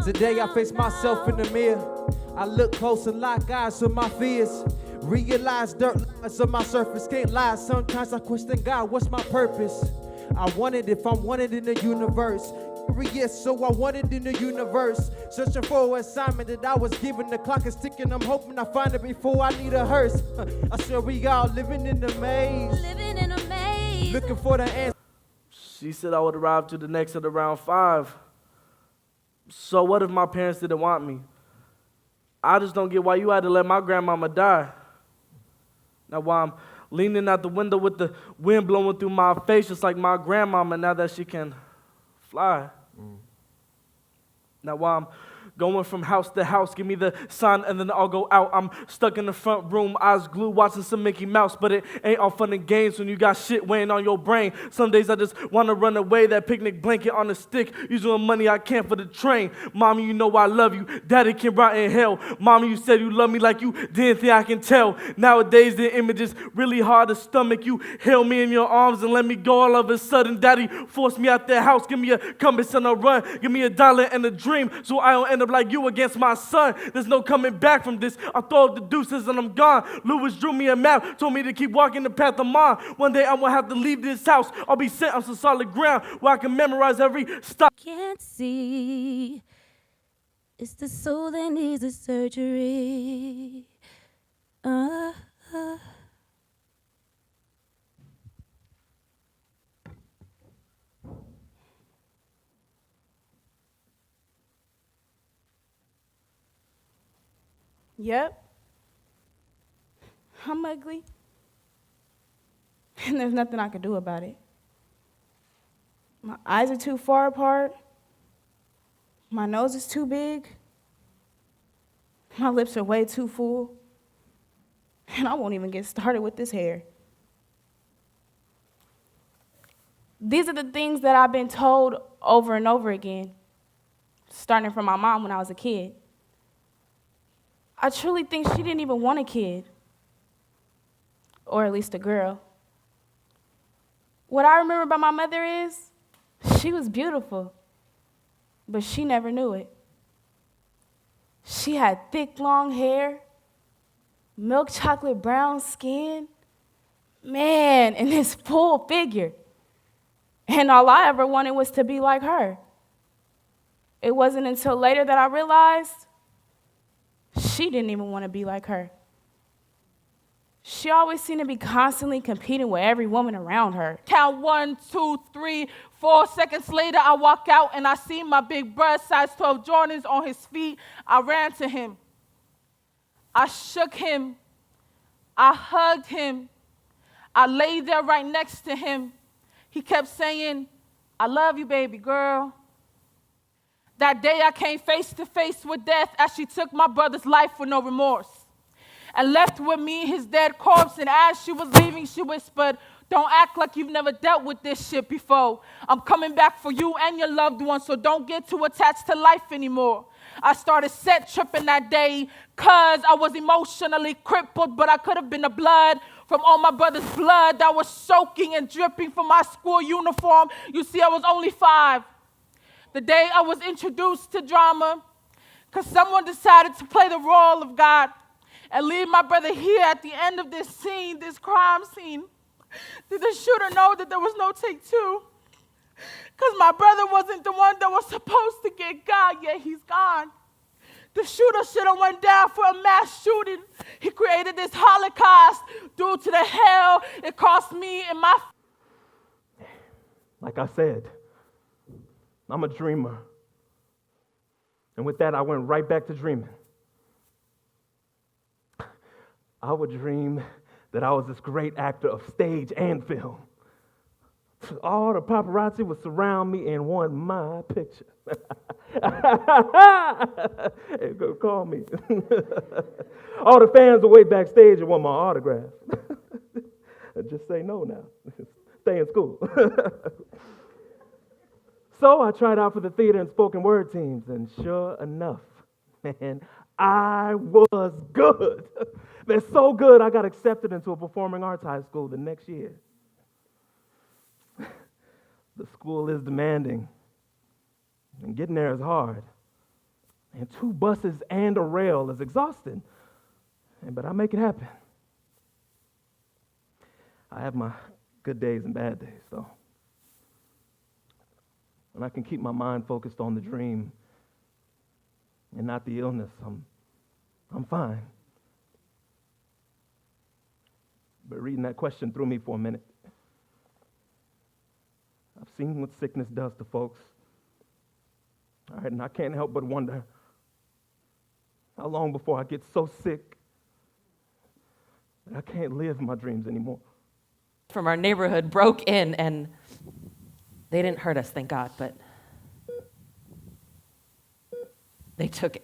Today I face myself in the mirror. I look close and lock eyes with my fears. Realize dirt lies on my surface, can't lie. Sometimes I question God, what's my purpose? I wanted if I'm wanted in the universe. Yes, so I wanted in the universe. Searching for an assignment that I was given. The clock is ticking, I'm hoping I find it before I need a hearse. I swear we all living in the maze. Living in a maze. Looking for the answer. She said I would arrive to the next of the round 5. So what if my parents didn't want me? I just don't get why you had to let my grandmama die. Now while I'm leaning out the window with the wind blowing through my face, just like my grandmama, now that she can fly. Now while I'm going from house to house, give me the sign and then I'll go out. I'm stuck in the front room, eyes glued, watching some Mickey Mouse. But it ain't all fun and games when you got shit weighing on your brain. Some days I just want to run away, that picnic blanket on a stick, using the money I can for the train. Mommy, you know I love you. Daddy can rot in hell. Mommy, you said you love me like you didn't think I can tell. Nowadays the image is really hard to stomach. You held me in your arms and let me go all of a sudden. Daddy forced me out the house, give me a compass and a run, give me $1 and a dream, so I don't end up like you against my son. There's no coming back from this. I throw up the deuces and I'm gone. Lewis drew me a map, told me to keep walking the path of mine. One day I'm gonna have to leave this house. I'll be sent on some solid ground where I can memorize every stop. Can't see. It's the soul that needs a surgery. Yep. I'm ugly. And there's nothing I can do about it. My eyes are too far apart. My nose is too big. My lips are way too full. And I won't even get started with this hair. These are the things that I've been told over and over again, starting from my mom when I was a kid. I truly think she didn't even want a kid, or at least a girl. What I remember about my mother is she was beautiful, but she never knew it. She had thick, long hair, milk chocolate brown skin, man, and this full figure. And all I ever wanted was to be like her. It wasn't until later that I realized she didn't even want to be like her. She always seemed to be constantly competing with every woman around her. Count 1, 2, 3, 4 seconds later, I walk out and I see my big brother, size 12 Jordans on his feet. I ran to him. I shook him. I hugged him. I lay there right next to him. He kept saying, I love you, baby girl. That day I came face to face with death as she took my brother's life with no remorse and left with me his dead corpse. And as she was leaving, she whispered, don't act like you've never dealt with this shit before. I'm coming back for you and your loved ones, so don't get too attached to life anymore. I started set tripping that day because I was emotionally crippled, but I could have been the blood from all my brother's blood that was soaking and dripping from my school uniform. You see, I was only 5. The day I was introduced to drama, because someone decided to play the role of God and leave my brother here at the end of this scene, this crime scene. Did the shooter know that there was no take 2? Because my brother wasn't the one that was supposed to get God, yet he's gone. The shooter should have went down for a mass shooting. He created this Holocaust due to the hell it cost me and my... Like I said, I'm a dreamer. And with that, I went right back to dreaming. I would dream that I was this great actor of stage and film. All the paparazzi would surround me and want my picture. Hey, go call me. All the fans would wait backstage and want my autograph. Just say no now. Stay in school. So I tried out for the theater and spoken word teams, and sure enough, man, I was good. Man, so good I got accepted into a performing arts high school the next year. The school is demanding, and getting there is hard. And 2 buses and a rail is exhausting. But I make it happen. I have my good days and bad days, though. When I can keep my mind focused on the dream and not the illness, I'm fine. But reading that question threw me for a minute. I've seen what sickness does to folks. All right, and I can't help but wonder how long before I get so sick that I can't live my dreams anymore. From our neighborhood broke in, and they didn't hurt us, thank God, but they took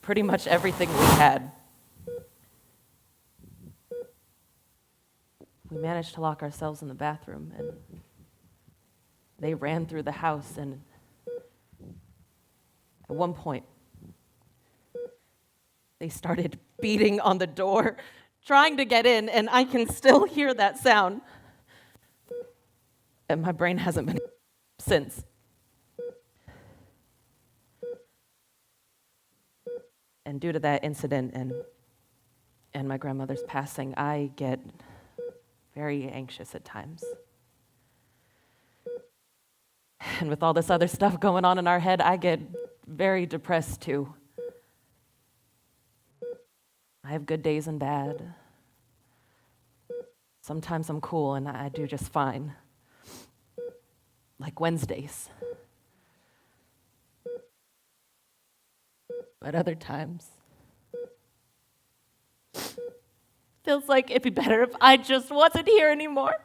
pretty much everything we had. We managed to lock ourselves in the bathroom, and they ran through the house, and at one point, they started beating on the door, trying to get in, and I can still hear that sound. And my brain hasn't been since. And due to that incident and my grandmother's passing, I get very anxious at times. And with all this other stuff going on in our head, I get very depressed too. I have good days and bad. Sometimes I'm cool and I do just fine. Like Wednesdays. But other times, feels like it'd be better if I just wasn't here anymore.